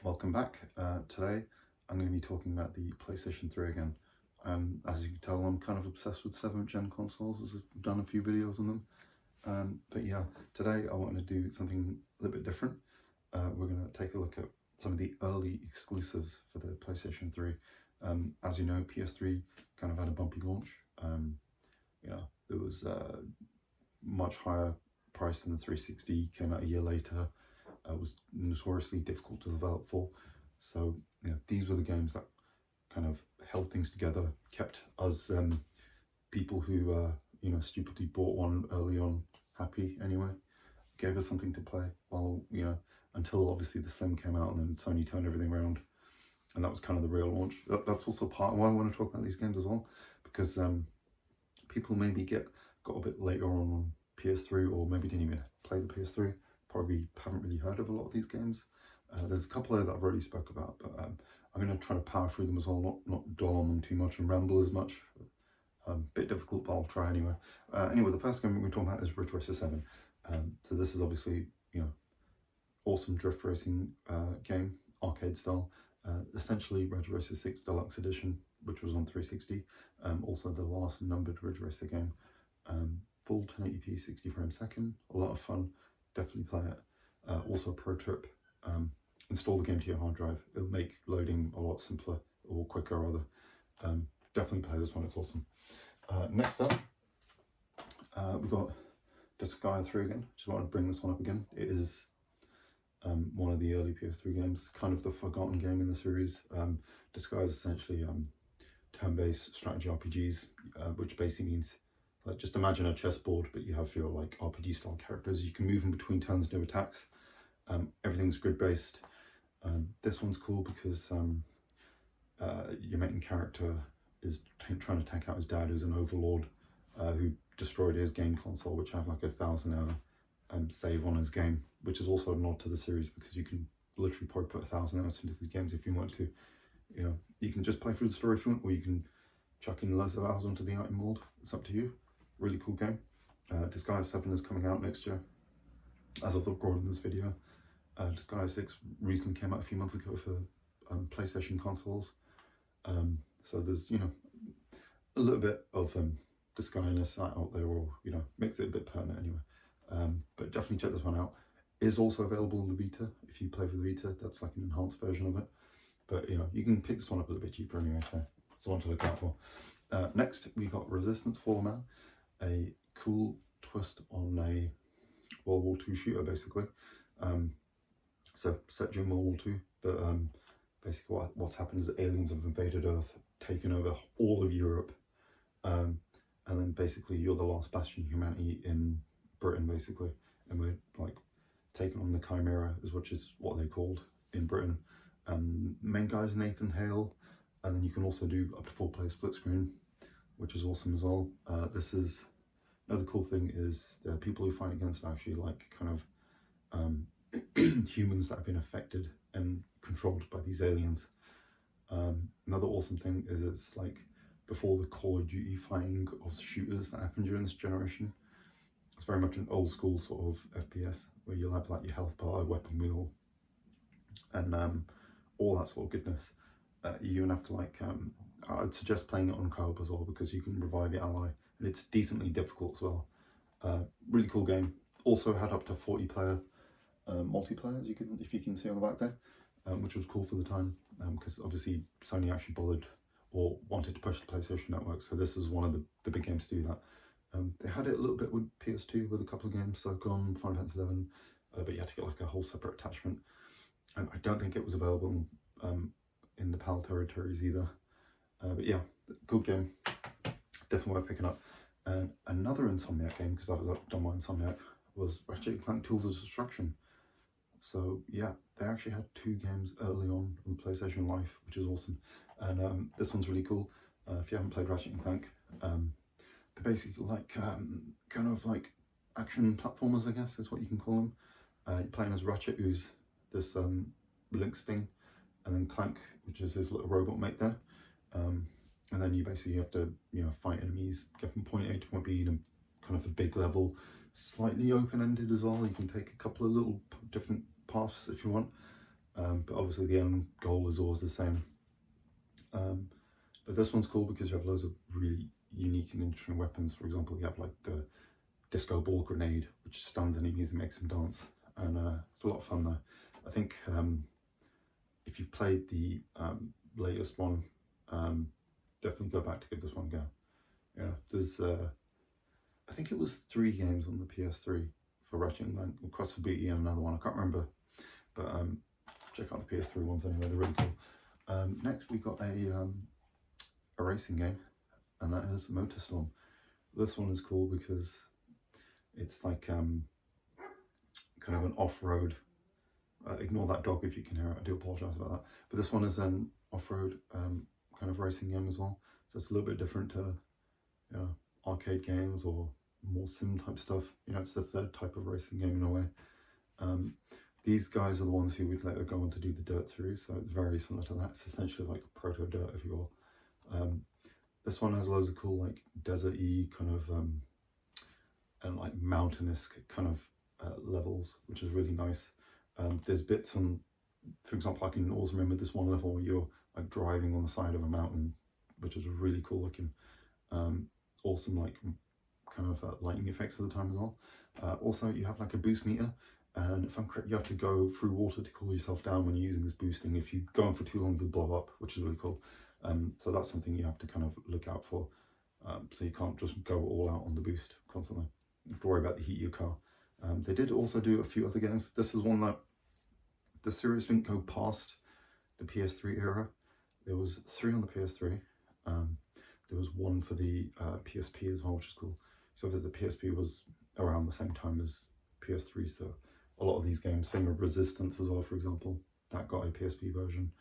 Welcome back. Today I'm going to be talking about the PlayStation 3 again. As you can tell, I'm kind of obsessed with 7th gen consoles, as I've done a few videos on them. But yeah, today I wanted to do something a little bit different. We're going to take a look at some of the early exclusives for the PlayStation 3. As you know, PS3 kind of had a bumpy launch. It was much higher price than the 360, came out a year later. Was notoriously difficult to develop for. So these were the games that kind of held things together, kept us people who stupidly bought one early on happy anyway, gave us something to play while until obviously the Slim came out and then Sony turned everything around, and that was kind of the real launch. That's also part of why I want to talk about these games as well, because people maybe got a bit later on PS3, or maybe didn't even play the PS3, probably haven't really heard of a lot of these games. There's a couple that I've already spoke about, but I'm going to try to power through them as well, not dwell on them too much and ramble as much. Bit difficult, but I'll try anyway. Anyway, the first game we're going to talk about is Ridge Racer 7. So this is obviously, awesome drift racing game, arcade style. Essentially Ridge Racer 6 Deluxe Edition, which was on 360. Also the last numbered Ridge Racer game. Full 1080p, 60 frames a second. A lot of fun. Definitely play it. Also pro tip, install the game to your hard drive. It'll make loading a lot simpler, or quicker rather. Definitely play this one, it's awesome. Next up, we've got Disgaea 3 again. Just want to bring this one up again. It is one of the early PS3 games, kind of the forgotten game in the series. Disgaea is essentially turn-based strategy RPGs, which basically means, like, just imagine a chessboard, but you have your RPG style characters. You can move in between turns, do attacks. Everything's grid based. This one's cool because your main character is trying to take out his dad, who's an overlord, who destroyed his game console, which had like a 1,000-hour save on his game, which is also a nod to the series, because you can literally probably put 1,000 hours into these games if you want to. You can just play through the story if you want, or you can chuck in loads of hours onto the item mold. It's up to you. Really cool game. Disgaea 7 is coming out next year, as of recording this video. Disgaea 6 recently came out a few months ago for PlayStation consoles. So there's, a little bit of Disgaea-ness out there, or, makes it a bit permanent anyway. But definitely check this one out. It is also available on the Vita. If you play for the Vita, that's like an enhanced version of it. But, you can pick this one up a little bit cheaper anyway, so it's one to look out for. Next, we got Resistance Fall Man. A cool twist on a World War II shooter, basically. So set during World War II, but basically what's happened is aliens have invaded Earth, taken over all of Europe, and then basically you're the last bastion of humanity in Britain, basically, and we're like taking on the Chimera, which is what they're called in Britain. Main guy is Nathan Hale, and then you can also do up to 4-player split screen, which is awesome as well. This is another cool thing, is the people who fight against are actually like kind of humans that have been affected and controlled by these aliens. Another awesome thing is it's like before the Call of Duty fighting of shooters that happened during this generation. It's very much an old school sort of FPS, where you'll have like your health bar, weapon wheel, and all that sort of goodness. You even have to like, I'd suggest playing it on co-op as well, because you can revive your ally, and it's decently difficult as well. Really cool game. Also had up to 40-player multiplayer, if you can see on the back there, which was cool for the time, because obviously Sony actually bothered or wanted to push the PlayStation Network, so this is one of the big games to do that. They had it a little bit with PS2 with a couple of games, like on Final Fantasy 11, but you had to get like a whole separate attachment. I don't think it was available in the PAL territories either. But yeah, good game, definitely worth picking up. And another Insomniac game, because I was done my Insomniac, was Ratchet & Clank Tools of Destruction. So yeah, they actually had 2 games early on the PlayStation Life, which is awesome. And this one's really cool. If you haven't played Ratchet & Clank, they're basically like kind of like action platformers, I guess is what you can call them. You're playing as Ratchet, who's this Lynx thing, and then Clank, which is his little robot mate there. And then you basically have to fight enemies, get from point A to point B in a kind of a big level, slightly open-ended as well. You can take a couple of little different paths if you want. but obviously the end goal is always the same. But this one's cool because you have loads of really unique and interesting weapons. For example, you have like the disco ball grenade, which stuns enemies and makes them dance, and it's a lot of fun there. I think if you've played the latest one, definitely go back to give this one a go. Yeah, there's I think it was 3 games on the PS3 for Ratchet and Clank, Cross for Booty and another one, I can't remember, but check out the PS3 ones anyway, they're really cool. Next we got a racing game, and that is MotorStorm. This one is cool because it's like kind of an off-road, ignore that dog if you can hear it, I do apologise about that, but this one is an off-road kind of racing game as well, so it's a little bit different to, you know, arcade games or more sim type stuff. You know, it's the third type of racing game in a way. These guys are the ones who would later go on to do the Dirt series, so it's very similar to that. It's essentially like a proto Dirt, if you will. This one has loads of cool like desert-y kind of and like mountainous kind of levels, which is really nice. There's bits on, for example, I can always remember this one level where you're like driving on the side of a mountain, which is really cool looking. Awesome like kind of lighting effects at the time as well. Also you have like a boost meter, and if I'm correct, you have to go through water to cool yourself down when you're using this boosting. If you go on for too long, you'll blow up, which is really cool. So that's something you have to kind of look out for. So you can't just go all out on the boost constantly. You have to worry about the heat of your car. They did also do a few other games. This is one that the series didn't go past the PS3 era. There was 3 on the PS3. There was 1 for the PSP as well, which is cool. So the PSP was around the same time as PS3, so a lot of these games, same with Resistance as well, for example, that got a PSP version.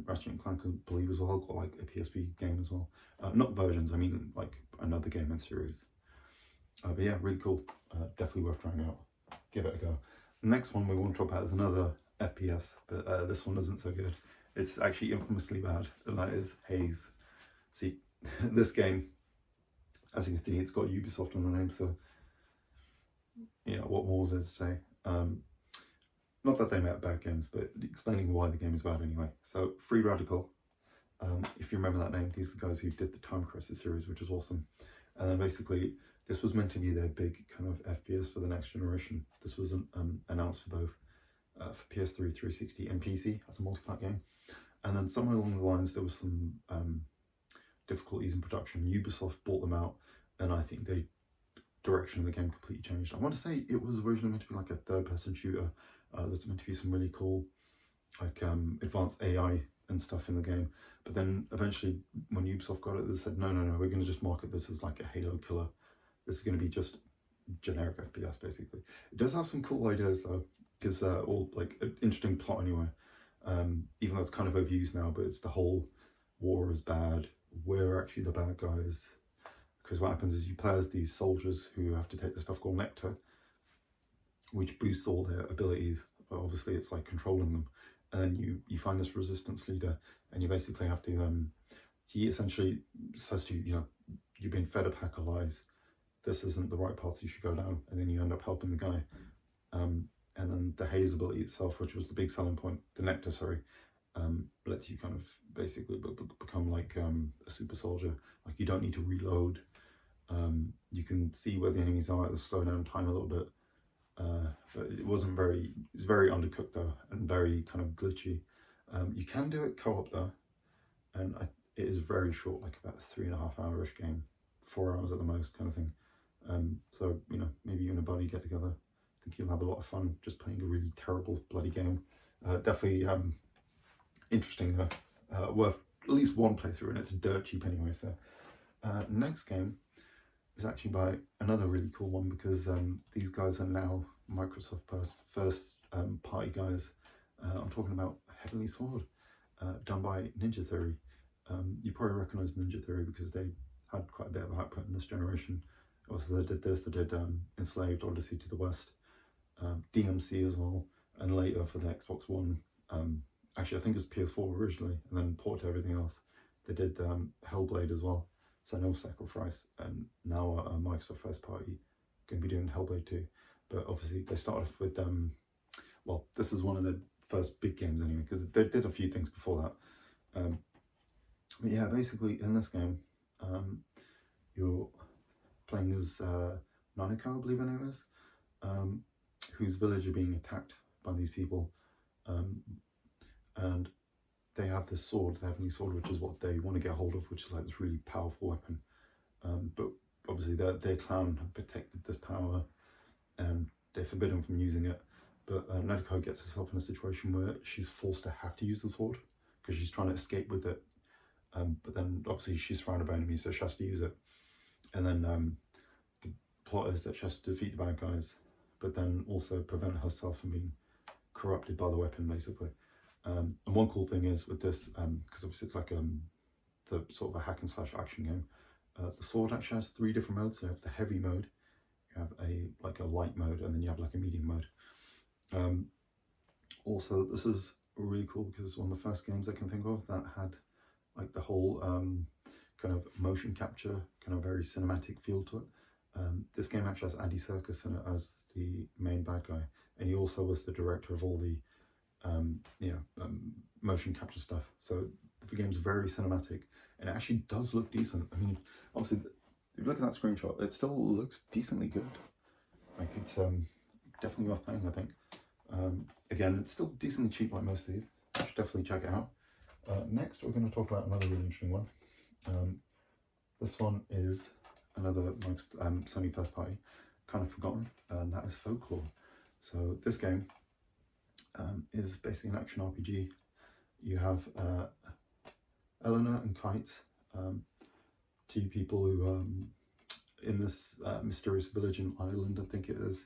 Ratchet and Clank, I believe as well, got like a PSP game as well. Not versions, I mean like another game in series. But yeah, really cool. Definitely worth trying out. Give it a go. The next one we want to talk about is another FPS, but this one isn't so good. It's actually infamously bad, and that is Haze. See, this game, as you can see, it's got Ubisoft on the name, so you know, what more is there to say? Not that they make bad games, but explaining why the game is bad anyway. So, Free Radical, if you remember that name, these are the guys who did the Time Crisis series, which is awesome. And then basically, this was meant to be their big kind of FPS for the next generation. This was announced for both for PS3, 360 and PC as a multi-plat game. And then somewhere along the lines, there was some difficulties in production. Ubisoft bought them out, and I think the direction of the game completely changed. I want to say it was originally meant to be like a third-person shooter. There's meant to be some really cool like advanced AI and stuff in the game, but then eventually when Ubisoft got it, they said no, we're going to just market this as like a Halo killer. This is going to be just generic FPS basically. It does have some cool ideas though, because all like an interesting plot anyway, even though it's kind of overused now, but it's the whole war is bad, we're actually the bad guys. Because what happens is you play as these soldiers who have to take the stuff called Nectar, which boosts all their abilities. But obviously it's like controlling them. And then you find this resistance leader, and you basically have to, he essentially says to you, you know, you've been fed a pack of lies. This isn't the right path you should go down. And then you end up helping the guy. And then the Haze ability itself, which was the big selling point, the Nectar, sorry, lets you kind of basically become like a super soldier. Like you don't need to reload. You can see where the enemies are, it'll slow down time a little bit, but it's very undercooked though, and very kind of glitchy. You can do it co-op though, and it is very short, like about a 3.5 hour-ish game, 4 hours at the most kind of thing. So, you know, maybe you and a buddy get together, I think you'll have a lot of fun just playing a really terrible bloody game. Definitely interesting though, worth at least one playthrough, and it's dirt cheap anyway. So next game is actually by another really cool one, because these guys are now Microsoft first party guys. I'm talking about Heavenly Sword, done by Ninja Theory. You probably recognise Ninja Theory because they had quite a bit of output in this generation. Also they did this, they did Enslaved, Odyssey to the West, DMC as well, and later for the Xbox One, actually I think it was PS4 originally, and then ported to everything else. They did Hellblade as well. So no Sacrifice, and now Microsoft first party going to be doing Hellblade 2. But obviously they started with well, this is one of the first big games anyway, because they did a few things before that. But yeah, basically in this game, you're playing as Nanako, I believe her name is, whose village are being attacked by these people, and they have this sword, the Heavenly Sword, which is what they want to get hold of, which is like this really powerful weapon. But obviously their clan have protected this power and they're forbidden from using it. But Nadeko gets herself in a situation where she's forced to have to use the sword because she's trying to escape with it. But then obviously she's surrounded by enemies, so she has to use it. And then the plot is that she has to defeat the bad guys, but then also prevent herself from being corrupted by the weapon, basically. And one cool thing is with this, because obviously it's like the sort of a hack and slash action game, the sword actually has 3 different modes. So you have the heavy mode, you have a light mode, and then you have like a medium mode. Also, this is really cool because it's one of the first games I can think of that had like the whole kind of motion capture, kind of very cinematic feel to it. This game actually has Andy Serkis in it as the main bad guy, and he also was the director of all the motion capture stuff. So the game's very cinematic, and it actually does look decent. I mean, obviously, if you look at that screenshot, it still looks decently good. Like, it's definitely worth playing, I think. Again, it's still decently cheap like most of these. You should definitely check it out. Next, we're going to talk about another really interesting one. This one is another amongst Sony first party, kind of forgotten, and that is Folklore. So this game is basically an action RPG. You have Eleanor and Kite, 2 people who in this mysterious village in Ireland, I think it is,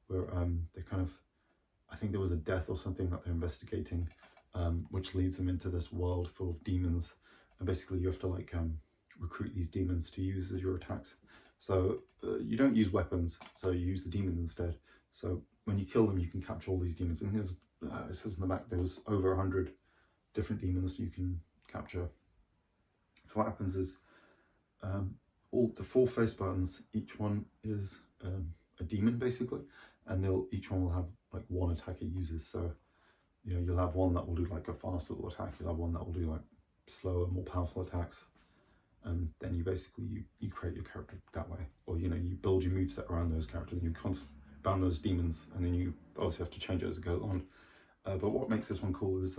where they kind of, I think there was a death or something that they're investigating, which leads them into this world full of demons, and basically you have to like recruit these demons to use as your attacks. So you don't use weapons, so you use the demons instead. So when you kill them, you can capture all these demons. And there's, it says in the back, there was over 100 different demons you can capture. So what happens is, all the 4 face buttons, each one is a demon basically, and each one will have like 1 attack it uses. So, you know, you'll have one that will do like a fast little attack, you'll have one that will do like slower, more powerful attacks, and then you basically, you create your character that way. Or, you know, you build your moveset around those characters, and you constantly ban those demons, and then you obviously have to change it as it goes on. But what makes this one cool is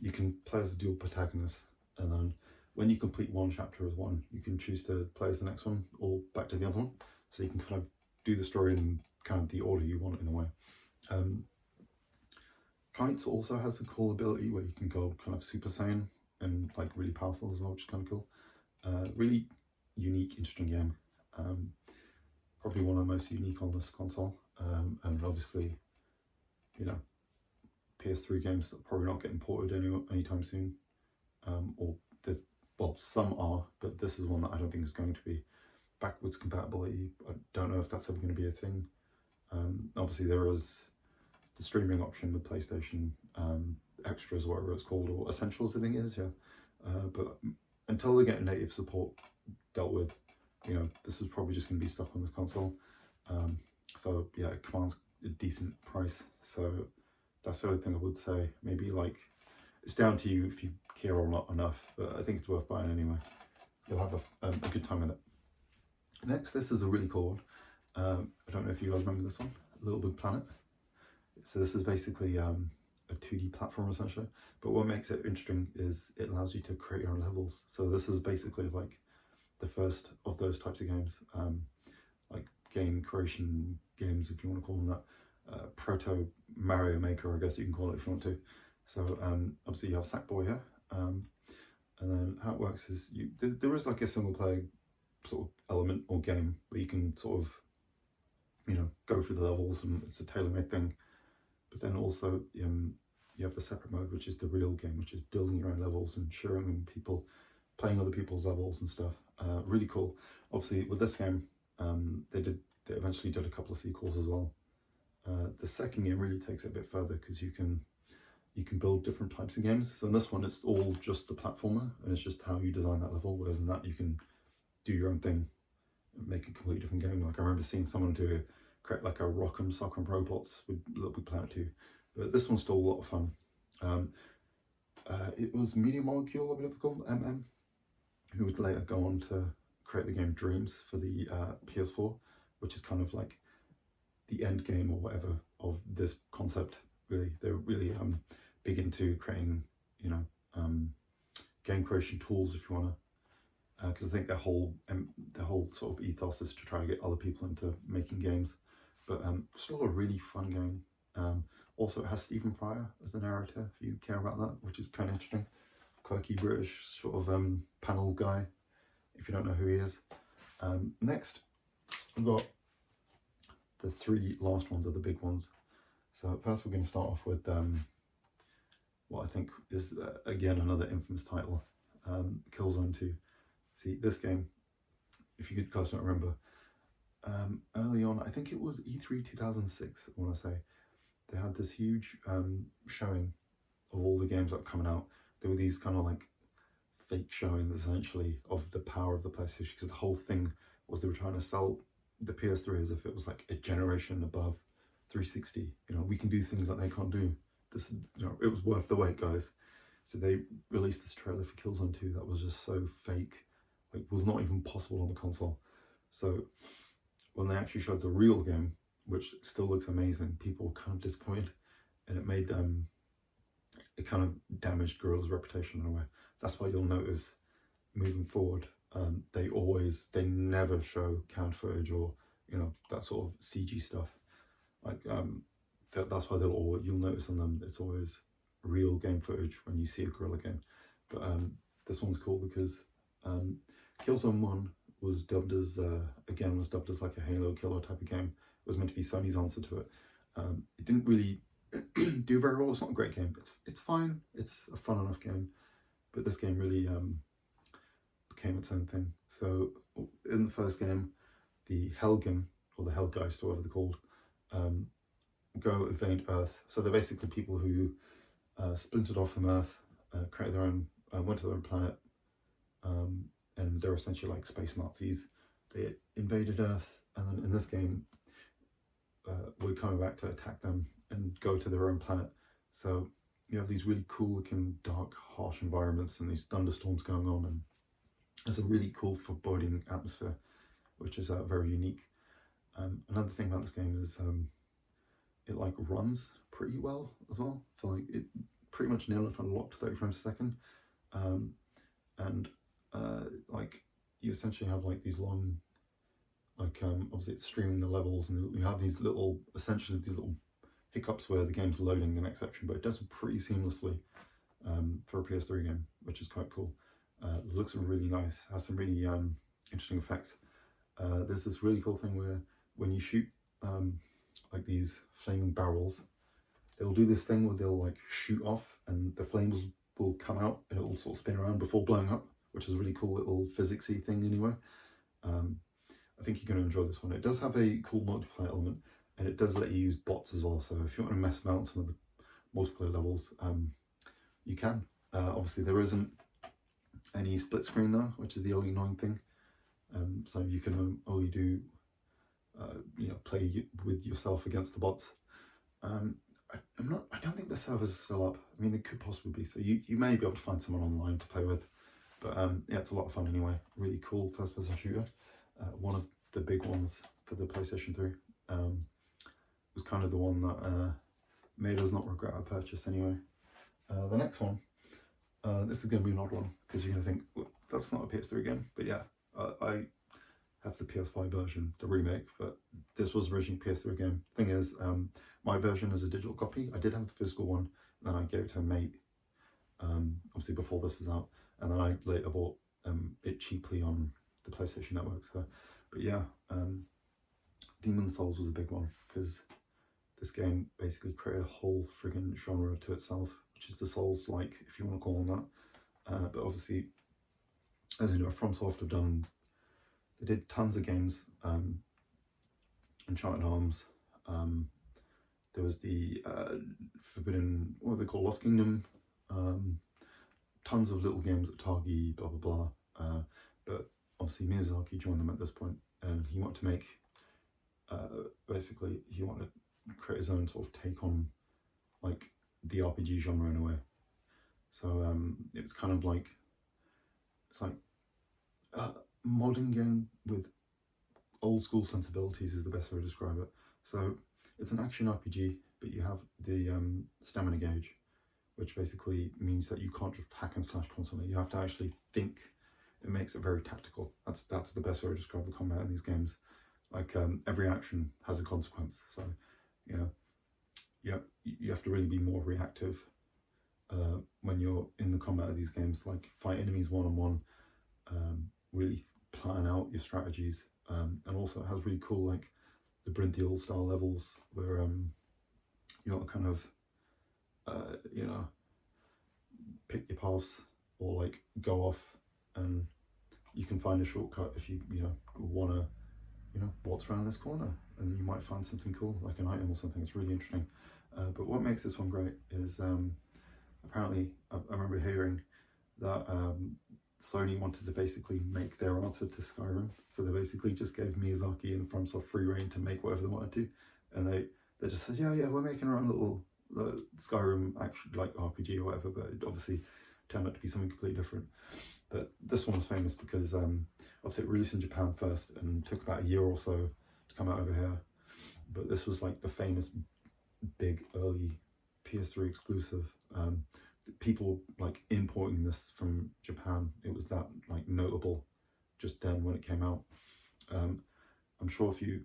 you can play as a dual protagonist, and then when you complete one chapter as one, you can choose to play as the next one or back to the other one. So you can kind of do the story in kind of the order you want in a way. Kites also has a cool ability where you can go kind of Super Saiyan and like really powerful as well, which is kind of cool. Really unique, interesting game. Probably one of the most unique on this console. And obviously, you know, PS3 games that are probably not getting ported anytime soon. Well, some are, but this is one that I don't think is going to be. Backwards compatibility, I don't know if that's ever going to be a thing. Obviously there is the streaming option with PlayStation Extras, whatever it's called, or Essentials I think it is, yeah. But until they get native support dealt with, you know, this is probably just going to be stuff on this console. So yeah, it commands a decent price, so that's the only thing I would say. Maybe like, it's down to you if you care or not enough, but I think it's worth buying anyway. You'll have a good time with it. Next, this is a really cool one. I don't know if you guys remember this one, Little Big Planet. So this is basically a 2D platform essentially, but what makes it interesting is it allows you to create your own levels. So this is basically like the first of those types of games, like game creation games, if you want to call them that. Proto Mario Maker, I guess you can call it if you want to. So obviously you have Sackboy here, and then how it works is there is like a single player sort of element or game where you can sort of, you know, go through the levels, and it's a tailor-made thing. But then also you have the separate mode, which is the real game, which is building your own levels and sharing people, playing other people's levels and stuff. Really cool. Obviously with this game, they eventually did a couple of sequels as well. The second game really takes it a bit further because you can build different types of games. So in this one, it's all just the platformer, and it's just how you design that level. Whereas in that, you can do your own thing, and make a completely different game. Like I remember seeing someone create like a Rock'em Sock'em Robots with Little Big Planet 2, But this one's still a lot of fun. It was Media Molecule, I believe it's called, who would later go on to create the game Dreams for the PS4, which is kind of like the end game or whatever of this concept. Really, they're really big into creating, you know, game creation tools, if you want to, because I think their whole sort of ethos is to try to get other people into making games. But still a really fun game. Also, it has Stephen Fry as the narrator, if you care about that, which is kind of interesting. Quirky British sort of panel guy, if you don't know who he is. Next, we've got the three last ones are the big ones. So first we're going to start off with what I think is, again, another infamous title, Killzone 2. See, this game, if you guys don't remember, early on, I think it was E3 2006, I want to say, they had this huge showing of all the games that were coming out. There were these kind of like fake showings, essentially, of the power of the PlayStation, because the whole thing was they were trying to sell the PS3 as if it was like a generation above 360. You know, we can do things that they can't do. This, you know, it was worth the wait, guys. So they released this trailer for Killzone 2 that was just so fake, like was not even possible on the console. So when they actually showed the real game, which still looks amazing, people were kind of disappointed, and it made it kind of damaged Guerrilla's reputation in a way. That's why you'll notice moving forward, they never show canned footage or, you know, that sort of CG stuff. Like that's why you'll notice on them it's always real game footage when you see a Guerrilla game. But this one's cool because Killzone 1 was dubbed as like a Halo killer type of game. It was meant to be Sony's answer to it. It didn't really do very well. It's not a great game. It's fine. It's a fun enough game, but this game really became its own thing. So in the first game, the Helgen, or the Hellgeist, or whatever they're called, go invade Earth. So they're basically people who splintered off from Earth, created their own, went to their own planet, and they're essentially like space Nazis. They invaded Earth, and then in this game, we're coming back to attack them and go to their own planet. So you have these really cool looking dark, harsh environments and these thunderstorms going on, and it's a really cool foreboding atmosphere, which is very unique. Another thing about this game is it like runs pretty well as well, for like it pretty much nailed it for locked 30 frames a second, and like you essentially have like these long, like obviously it's streaming the levels, and you have these little, essentially these little hiccups where the game's loading the next section, but it does it pretty seamlessly for a PS3 game, which is quite cool. It looks really nice, has some really interesting effects. There's this really cool thing where when you shoot like these flaming barrels, they'll do this thing where they'll like shoot off and the flames will come out and it'll sort of spin around before blowing up, which is a really cool little physicsy thing anyway. I think you're going to enjoy this one. It does have a cool multiplayer element, and it does let you use bots as well. So if you want to mess about some of the multiplayer levels, you can. Obviously there isn't any split screen though, which is the only annoying thing. So you can only do, you know, play with yourself against the bots. I don't think the servers are still up. I mean, they could possibly be. So you may be able to find someone online to play with. But yeah, it's a lot of fun anyway. Really cool first-person shooter. One of the big ones for the PlayStation 3. Was kind of the one that made us not regret our purchase anyway. The next one, this is going to be an odd one, because you're going to think, well, that's not a PS3 game. But yeah, I have the PS5 version, the remake, but this was originally a PS3 game. Thing is, my version is a digital copy. I did have the physical one, and then I gave it to a mate, obviously before this was out, and then I later bought it cheaply on the PlayStation Network. So, but yeah, Demon's Souls was a big one, because this game basically created a whole friggin' genre to itself, which is the Souls-like, if you want to call them that. But obviously, as you know, FromSoft have done, they did tons of games, Enchanted Arms, there was the Forbidden, what are they called, Lost Kingdom, tons of little games at Targi, blah blah blah, but obviously Miyazaki joined them at this point, and he wanted to make, basically he wanted to create his own sort of take on like the RPG genre in a way. So it's kind of like, it's like a modern game with old school sensibilities is the best way to describe it. So it's an action RPG, but you have the stamina gauge, which basically means that you can't just hack and slash constantly. You have to actually think. It makes it very tactical. That's the best way to describe the combat in these games. Like every action has a consequence. So you have to really be more reactive when you're in the combat of these games. Like fight enemies one-on-one, really plan out your strategies, and also it has really cool like labyrinthial style levels where you got to kind of pick your paths or like go off, and you can find a shortcut if you want to what's around this corner, and you might find something cool like an item or something. It's really interesting. But what makes this one great is apparently I remember hearing that Sony wanted to basically make their answer to Skyrim, so they basically just gave Miyazaki and FromSoft free reign to make whatever they wanted to, and they just said, yeah, we're making our own little Skyrim action like RPG or whatever, but it obviously turned out to be something completely different. But this one was famous because obviously it released in Japan first and took about a year or so to come out over here, but this was like the famous big early PS3 exclusive. People like importing this from Japan, it was that like notable just then when it came out. I'm sure if you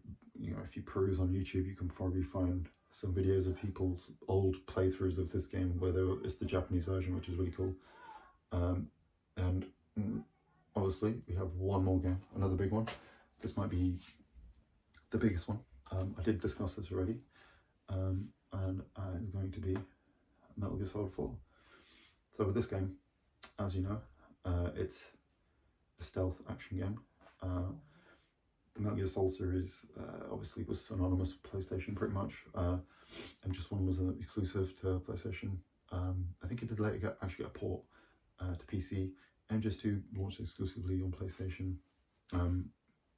peruse on YouTube, you can probably find some videos of people's old playthroughs of this game where it's the Japanese version, which is really cool. And obviously we have one more game, another big one. This might be the biggest one. I did discuss this already, and it's going to be Metal Gear Solid 4. So with this game, as you know, it's a stealth action game. The Metal Gear Solid series obviously was synonymous with PlayStation pretty much, and just one was an exclusive to PlayStation. I think it did later actually get a port to PC, and just to launch exclusively on PlayStation.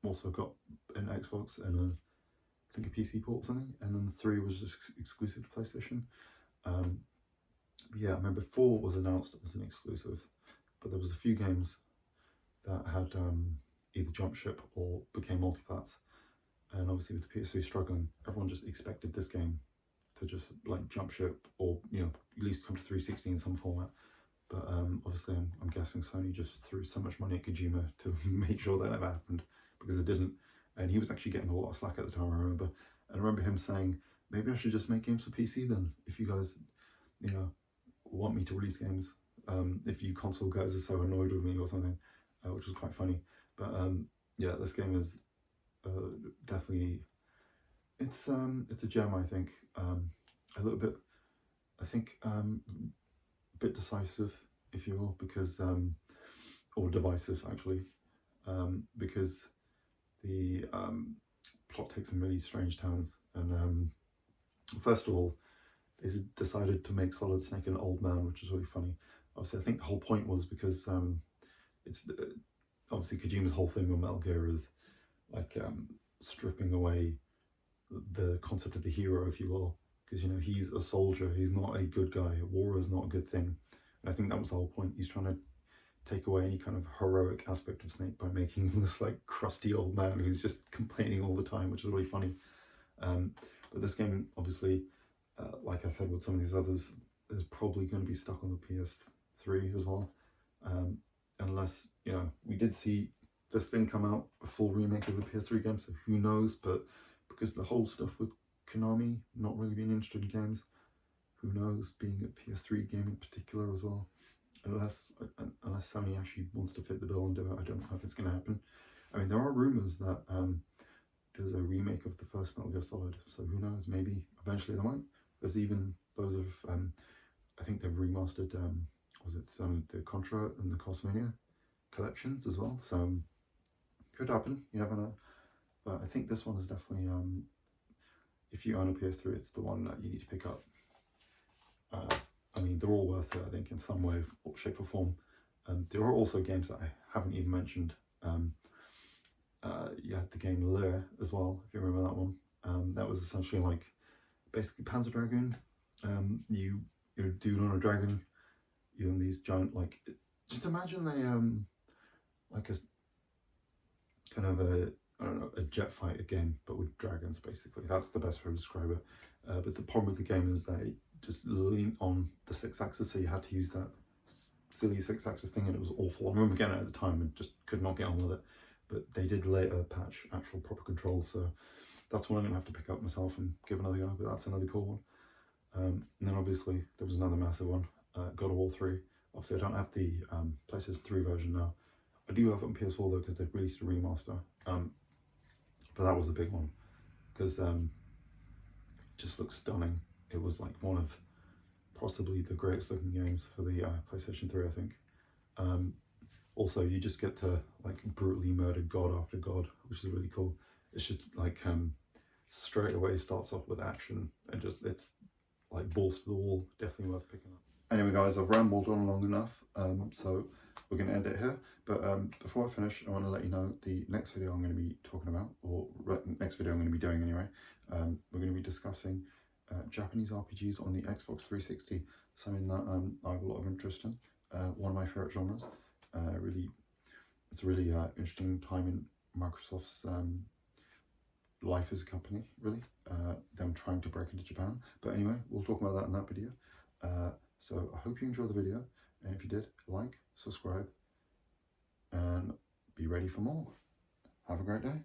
Also got an Xbox and I think a PC port or something, and then 3 was just exclusive to PlayStation. Yeah, I remember 4 was announced as an exclusive, but there was a few games that had either jumped ship or became multiplats, and obviously with the PS3 struggling, everyone just expected this game to just like jump ship or at least come to 360 in some format. But obviously I'm guessing Sony just threw so much money at Kojima to make sure that never happened, because it didn't, and he was actually getting a lot of slack at the time, I remember. And I remember him saying, maybe I should just make games for PC then, if you guys want me to release games, if you console guys are so annoyed with me or something, which was quite funny. But yeah, this game is definitely, it's a gem, I think. A little bit, I think, a bit decisive, if you will, because or divisive actually, because the plot takes some really strange turns. And first of all, they decided to make Solid Snake an old man, which is really funny. Obviously, I think the whole point was because it's obviously Kojima's whole thing with Metal Gear is like stripping away the concept of the hero, if you will, because he's a soldier, he's not a good guy. War is not a good thing, and I think that was the whole point. He's trying to take away any kind of heroic aspect of Snake by making him this like crusty old man who's just complaining all the time, which is really funny. But this game, obviously, like I said with some of these others, is probably going to be stuck on the PS3 as well, unless we did see this thing come out, a full remake of the PS3 game, so who knows. But because the whole stuff with Konami not really being interested in games, who knows, being a PS3 game in particular as well, unless Sony actually wants to fit the bill and do it, I don't know if it's going to happen. I mean, there are rumours that there's a remake of the first Metal Gear Solid, so who knows, maybe eventually they might. There's even those of, I think they've remastered, the Contra and the Castlevania collections as well, so could happen, you never know. But I think this one is definitely, if you own a PS3, it's the one that you need to pick up. I mean, they're all worth it, I think, in some way, shape or form. There are also games that I haven't even mentioned. You had the game Lear as well, if you remember that one. That was essentially like, basically Panzer Dragoon you're a dude on a dragon. You're in these giant, like, just imagine like a kind of a, I don't know, a jet fighter game, but with dragons, basically. That's the best way to describe it. But the problem with the game is that it just leaned on the 6-axis, so you had to use that silly 6-axis thing, and it was awful. I remember getting it at the time and just could not get on with it. But they did later patch actual proper control, so that's one I'm going to have to pick up myself and give another go, but that's another cool one. And then obviously there was another massive one, God of War 3. Obviously I don't have the PlayStation 3 version now. I do have it on PS4 though, because they've released a remaster. But that was the big one, because it just looks stunning. It was like one of possibly the greatest looking games for the PlayStation 3, I think. Also, you just get to like brutally murder god after god, which is really cool. It's just like straight away starts off with action, and just it's like balls to the wall. Definitely worth picking up. Anyway guys, I've rambled on long enough, so we're going to end it here. But before I finish, I want to let you know the next video I'm going to be talking about, or next video I'm going to be doing anyway. We're going to be discussing Japanese RPGs on the Xbox 360, something that I have a lot of interest in. One of my favorite genres. It's a really interesting time in Microsoft's life as a company, really. Them trying to break into Japan. But anyway, we'll talk about that in that video. So I hope you enjoyed the video, and if you did, like, subscribe, and be ready for more. Have a great day.